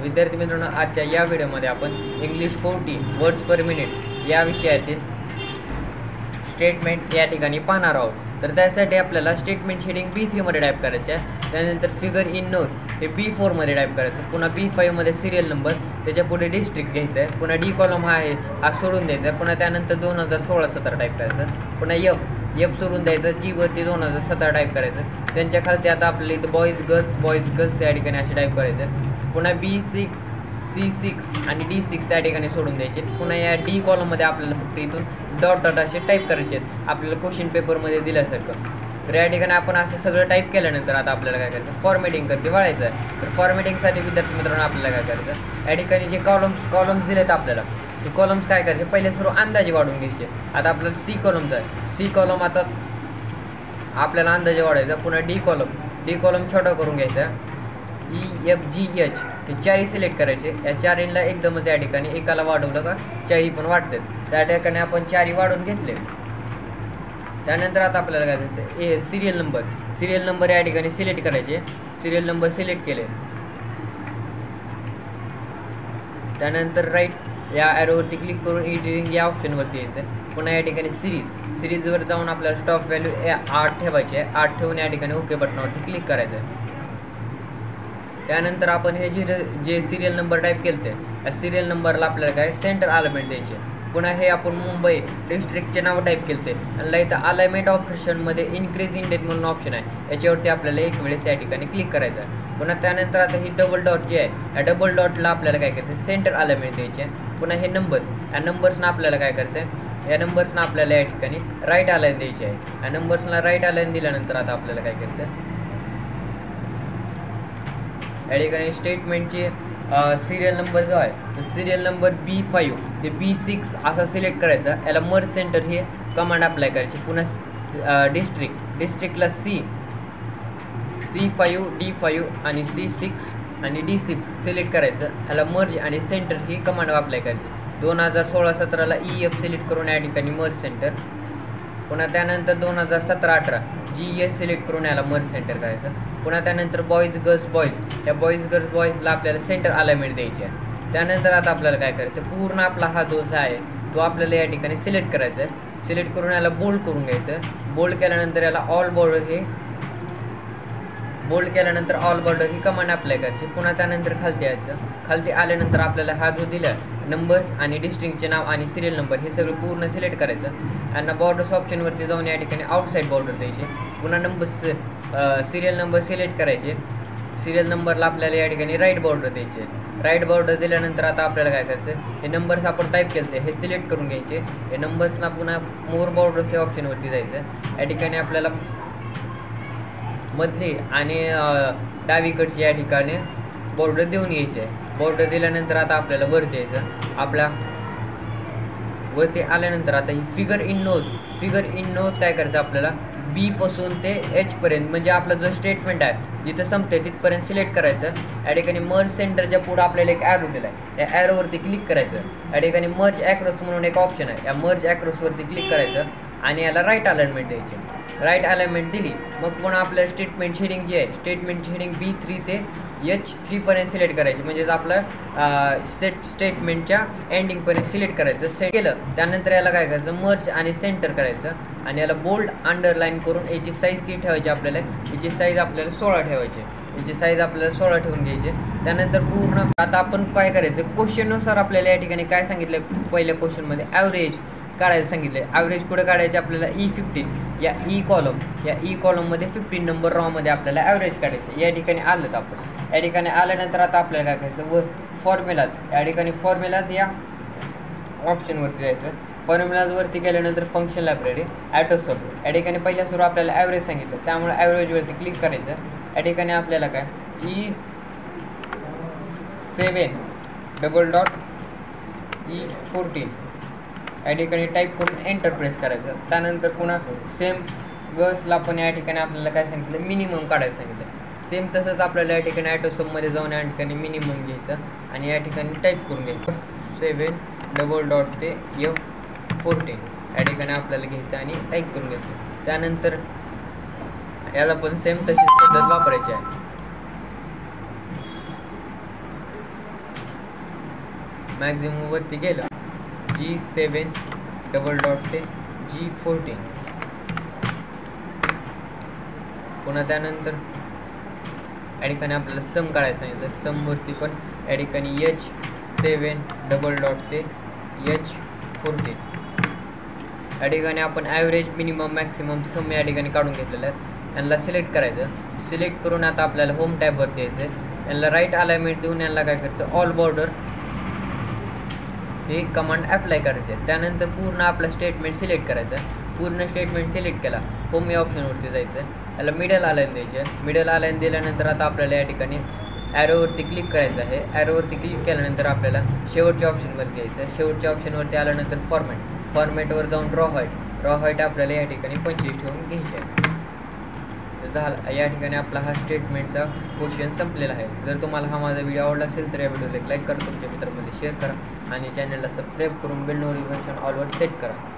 विद्यार्थी मित्रांनो, आजच्या या व्हिडिओमध्ये आपण इंग्लिश 40 वर्ड्स पर मिनिट या विषयातील स्टेटमेंट या ठिकाणी पाहणार आहोत. तर त्यासाठी आपल्याला स्टेटमेंट हेडिंग B3 मध्ये टाईप करायचे आहे. त्यानंतर फिगर इन नोज हे B4 मध्ये टाईप करायचं. पुन्हा B5 मध्ये सिरियल नंबर, त्याच्या पुढे डिस्ट्रिक्ट घ्यायचं आहे. पुन्हा D कॉलम आहे हा सोडून द्यायचा आहे. पुन्हा त्यानंतर 2016-17 टाईप करायचं. पुन्हा F सोडून द्यायचं. G वरती 2017 टाईप करायचं. त्यांच्या खालती आता आपल्याला इथं बॉईज गर्ल्स या ठिकाणी असे टाईप करायचं. पुन्हा B6 C6 आणि D6 या ठिकाणी सोडून द्यायचे. पुन्हा या D कॉलममध्ये आपल्याला फक्त इथून डॉट असे टाईप करायचे आहेत आपल्याला क्वेश्चन पेपरमध्ये दिल्यासारखं. तर या ठिकाणी आपण असं सगळं टाईप केल्यानंतर आता आपल्याला काय करायचं, फॉर्मॅटिंग करते वाढायचं आहे. तर फॉर्मॅटिंगसाठी विद्यार्थी मित्रांनो आपल्याला काय करायचं, या ठिकाणी जे कॉलम्स दिलेत आपल्याला, ते कॉलम्स काय करायचे, पहिले सर्व अंदाजे वाढून घ्यायचे. आता आपल्याला C कॉलमचा आहे, C कॉलम आता आपल्याला अंदाजे वाढायचा. पुन्हा D कॉलम छोटा करून घ्यायचा. EFGH हे चारही सिलेक्ट करायचे. या चारींना एकदमच या ठिकाणी एकाला वाढवलं का चारही पण वाढतात. त्या ठिकाणी आपण चारही वाढून घेतले. त्यानंतर आता आपल्याला काय करायचं, सिरियल नंबर या ठिकाणी सिलेक्ट करायचे. सिरियल नंबर सिलेक्ट केले. त्यानंतर राईट या ॲरोवरती क्लिक करून एडिटिंग या ऑप्शनवरती यायचं. पुन्हा या ठिकाणी सिरीजवर जाऊन आपल्याला स्टॉप व्हॅल्यू 8 ठेवायची आहे. 8 ठेवून या ठिकाणी ओके बटनावरती क्लिक करायचं आहे. त्यानंतर आपण हे जे सिरियल नंबर टाईप केले त्या सिरियल नंबरला आपल्याला काय सेंटर अलाइनमेंट द्यायचे. पुन्हा हे आपण मुंबई डिस्ट्रिक्टचे नाव टाईप केले आणि इथं अलाइनमेंट ऑप्शनमध्ये इन्क्रीज इन डेट म्हणून ऑप्शन आहे, याच्यावरती आपल्याला एक वेळेस या ठिकाणी क्लिक करायचं आहे. पुन्हा त्यानंतर आता ही डबल डॉट जे आहे, या डबल डॉटला आपल्याला काय करायचं, सेंटर अलाइनमेंट द्यायचे. पुन्हा हे या नंबर्सना आपल्याला काय करायचं आहे, या नंबर्सना आपल्याला या ठिकाणी राईट अलाइन द्यायचे आहे. या नंबर्सना राईट अलाइन दिल्यानंतर आता आपल्याला काय करायचं, या ठिकाणी स्टेटमेंटची सिरियल नंबर जो आहे तो सिरियल नंबर B5 ते B6 असा सिलेक्ट करायचा. याला मर्ज सेंटर हे कमांड अप्लाय करायची. पुन्हा डिस्ट्रिक्टला C5 D5 आणि C6 आणि D6 सिलेक्ट करायचं. याला मर्ज आणि सेंटर ही कमांड अप्लाय करायची. 2016-17ला EF सिलेक्ट करून या ठिकाणी मर्ज सेंटर. पुन्हा त्यानंतर 2017-18 GS सिलेक्ट करून याला मर्ज सेंटर करायचं. पुन्हा त्यानंतर बॉईज गर्ल्स बॉईजला आपल्याला सेंटर अलाइनमेंट द्यायची आहे. त्यानंतर आता आपल्याला काय करायचं, पूर्ण आपला हा जो आहे तो आपल्याला या ठिकाणी सिलेक्ट करायचा आहे. सिलेक्ट करून याला बोल्ड करून घ्यायचं. बोल्ड केल्यानंतर याला ऑल बॉर्डर ही कमांड अप्लाय करायची. पुन्हा त्यानंतर खालती यायचं. खालती आल्यानंतर आपल्याला हा जो दिला नंबर्स आणि डिस्ट्रिक्टचे नाव आणि सिरियल नंबर हे सगळं पूर्ण सिलेक्ट करायचं. यांना बॉर्डर्स ऑप्शनवरती जाऊन या ठिकाणी आउटसाईड बॉर्डर द्यायचे. पुन्हा सिरियल नंबर सिलेक्ट करायचे. सिरियल नंबरला आपल्याला या ठिकाणी राईट बॉर्डर द्यायचे. राईट बॉर्डर दिल्यानंतर आता आपल्याला काय करायचं, हे नंबर्स आपण टाईप केले हे सिलेक्ट करून घ्यायचे. हे नंबर्सना पुन्हा मोर बॉर्डर्स या ऑप्शनवरती जायचं. या ठिकाणी आपल्याला मधली आणि डावीकडची या ठिकाणी बॉर्डर देऊन घ्यायचे. बॉर्डर दिल्यानंतर आता आपल्याला वरती यायचं. आपल्या वरती आल्यानंतर आता ही फिगर इन नोज काय करायचं, आपल्याला B पासून ते H पर्यंत म्हणजे आपला जो स्टेटमेंट आहे जिथं संपते तिथपर्यंत सिलेक्ट करायचं. या ठिकाणी मर्ज सेंटरच्या पुढं आपल्याला एक ॲरो दिला आहे, त्या ॲरोवरती क्लिक करायचं. या ठिकाणी मर्ज ॲक्रॉस म्हणून एक ऑप्शन आहे, या मर्ज ॲक्रॉसवरती क्लिक करायचं आणि याला राईट अलाइनमेंट द्यायची. राईट अलाइनमेंट दिली मग पुन्हा आपल्या स्टेटमेंट हेडिंग जी आहे, स्टेटमेंट हेडिंग B3 ते H3 पर्यंत सिलेक्ट करायची. म्हणजेच आपलं स्टेटमेंटच्या एंडिंगपर्यंत सिलेक्ट करायचं. सेट केलं त्यानंतर याला काय करायचं, मर्ज आणि सेंटर करायचं आणि याला बोल्ड अंडरलाईन करून याची साईज किती ठेवायची, आपल्याला याची साईज आपल्याला 16 ठेवायची. याची साईज आपल्याला 16 ठेवून घ्यायची. त्यानंतर पूर्ण आता आपण काय करायचं, क्वेश्चननुसार आपल्याला या ठिकाणी काय सांगितलं, पहिल्या क्वेश्चनमध्ये ॲव्हरेज काढायला सांगितलं. ॲव्हरेज कुठे काढायचे, आपल्याला E15 या E कॉलममध्ये 15 नंबर रॉमध्ये आपल्याला ॲव्हरेज काढायचं. या ठिकाणी आलं आपण. या ठिकाणी आल्यानंतर आता आपल्याला काय करायचं, फॉर्म्युलाज या ठिकाणी फॉर्म्युलाज या ऑप्शनवरती जायचं. फॉर्म्युलाजवरती गेल्यानंतर फंक्शन लायब्ररी ॲटोसम या ठिकाणी पहिल्या सुरू आपल्याला ॲव्हरेज सांगितलं, त्यामुळे ॲव्हरेजवरती क्लिक करायचं. या ठिकाणी आपल्याला काय E7 E14 या ठिकाणी टाईप करून एंटर प्रेस करायचं. त्यानंतर पुन्हा सेम गर्ल्सला पण या ठिकाणी आपल्याला काय सांगितलं, मिनिमम काढायला सांगितलं. सेम तसंच आपल्याला या ठिकाणी ॲटोसममध्ये जाऊन या ठिकाणी मिनिमम घ्यायचं आणि या ठिकाणी टाईप करून घ्यायचं. 7 ते F14 या ठिकाणी आपल्याला घ्यायचं आणि टाईप करून घ्यायचं. त्यानंतर याला पण सेम तशीच पद्धत वापरायची आहे. मॅक्झिममवरती गेलं G7 डबल डॉट ते G14. पुन्हा त्यानंतर या ठिकाणी आपल्याला सम काढायचं सांगितलं. समवरती पण या ठिकाणी H7 डबल डॉट ते H14. या ठिकाणी आपण ॲव्हरेज मिनिमम मॅक्सिमम सम या ठिकाणी काढून घेतलेलं आहे. यांना सिलेक्ट करायचं. सिलेक्ट करून आता आपल्याला होम टॅबवरती यायचं आहे. यांना राईट अलाइनमेंट देऊन यांना काय करायचं, ऑल बॉर्डर हे कमांड अप्लाय करायचे. त्यानंतर पूर्ण आपलं स्टेटमेंट सिलेक्ट करायचं. पूर्ण स्टेटमेंट सिलेक्ट केला, होम या ऑप्शनवरती जायचं. याला मिडल अलाइन द्यायचे. मिडल अलाइन दिल्यानंतर आता आपल्याला या ठिकाणी ॲरोवरती क्लिक करायचं आहे. ॲरोवरती क्लिक केल्यानंतर आपल्याला शेवटच्या ऑप्शनवरती यायचं. शेवटच्या ऑप्शनवरती आल्यानंतर फॉर्मॅटवर जाऊन ड्रॉ व्हाईट आपल्याला या ठिकाणी 25 ठेवून घ्यायचे आहे. झाला. या ठिकाणी आपला हा स्टेटमेंटचा क्वेश्चन संपलेला आहे. जर तुम्हाला हा माझा व्हिडिओ आवडला असेल तर या व्हिडिओला एक लाईक करा, तुमच्या मित्रांमध्ये शेअर करा आणि चॅनलला सबस्क्राईब करून बेल नोटिफिकेशन ऑलवर सेट करा.